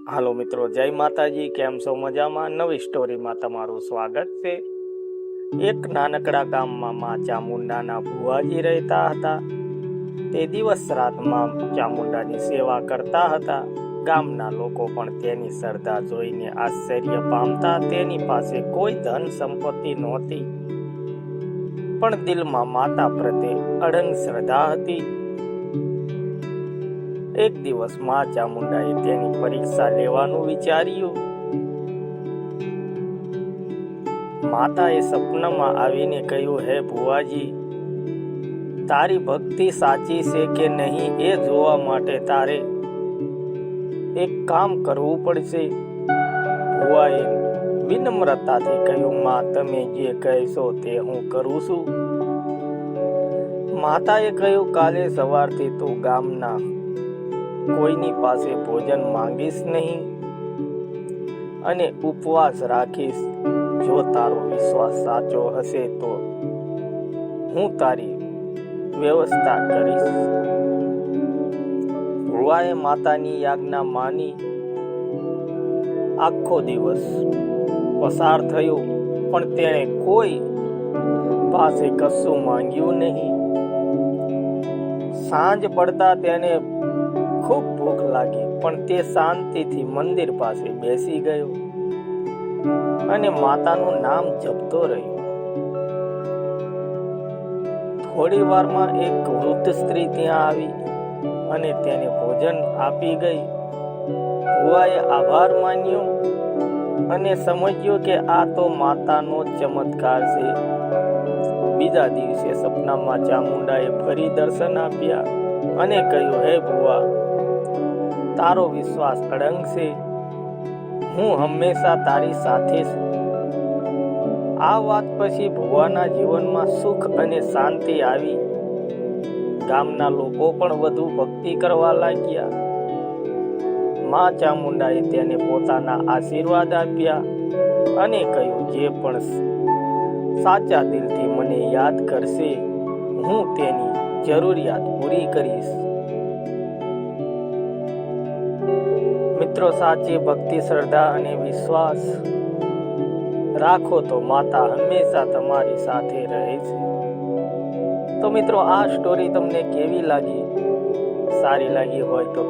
હાલો મિત્રો, જય માતાજી. કેમ છો? મજામાં? નવી સ્ટોરીમાં તમારું સ્વાગત છે. એક નાનકડા ગામમાં માં ચામુંડાના ભુવાજી રહેતા હતા. તે દિવસ રાતમાં ચામુંડાની સેવા કરતા હતા. ગામના લોકો પણ તેની શ્રદ્ધા જોઈને આશ્ચર્ય પામતા. તેની પાસે કોઈ ધન સંપત્તિ નહોતી, પણ દિલમાં માતા પ્રત્યે અડંગ શ્રદ્ધા હતી. એક દિવસ માં ચામુંડાએ તેની પરીક્ષા લેવાનું વિચાર્યું. માતાએ સપનામાં આવીને કહ્યું, હે ભુવાજી, તારી ભક્તિ સાચી છે કે નહીં એ જોવા માટે તારે એક કામ કરવું પડશે. ભુવાએ વિનમ્રતાથી કહ્યું, માં, તમે જે કહેશો તે હું કરું છું. માતાએ કહ્યું, કાલે સવારથી તું ગામના કોઈની પાસે ભોજન માંગીશ નહીં અને ઉપવાસ રાખીશ. જો તારો વિશ્વાસ સાચો હશે તો હું તારી વ્યવસ્થા કરીશ. ભુવાએ માતાની આજ્ઞા માની. આખો દિવસ પસાર થયો, પણ તેણે કોઈ પાસે કશું માંગ્યું નહીં. સાંજ પડતા તેને ખૂબ ભૂખ લાગી, પણ તે શાંતિથી મંદિર પાસે બેસી ગયો અને માતાનું નામ જપતો રહ્યો. થોડી વારમાં એક વૃદ્ધ સ્ત્રી ત્યાં આવી અને તેને ભોજન આપી ગઈ. ભુવાએ આભાર માન્યો અને સમજ્યો કે આ તો માતાનો ચમત્કાર છે. બીજા દિવસે સપનામાં ચામુંડાએ ફરી દર્શન આપ્યા અને કહ્યું, હે ભુવા, તારો વિશ્વાસ અડંગ છે. હું હંમેશા તારી સાથે છું. આ વાત પછી ભુવાના જીવનમાં સુખ અને શાંતિ આવી. ગામના લોકો પણ વધુ ભક્તિ કરવા લાગ્યા. માં ચામુંડાએ તેને પોતાના આશીર્વાદ આપ્યા અને કહ્યું, જે પણ સાચા દિલથી મને યાદ કરશે, હું તેની જરૂરિયાત પૂરી કરીશ. મિત્રો, સાચી ભક્તિ, શ્રદ્ધા અને વિશ્વાસ રાખો તો માતા હંમેશા તમારી સાથે રહે છે. તો મિત્રો, આ સ્ટોરી તમને કેવી લાગી? સારી લાગી હોય તો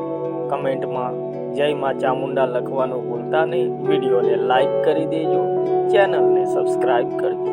કમેન્ટમાં જય માં ચામુંડા લખવાનું ભૂલતા નહીં. વિડીયોને લાઈક કરી દેજો, ચેનલને સબસ્ક્રાઈબ કરજો.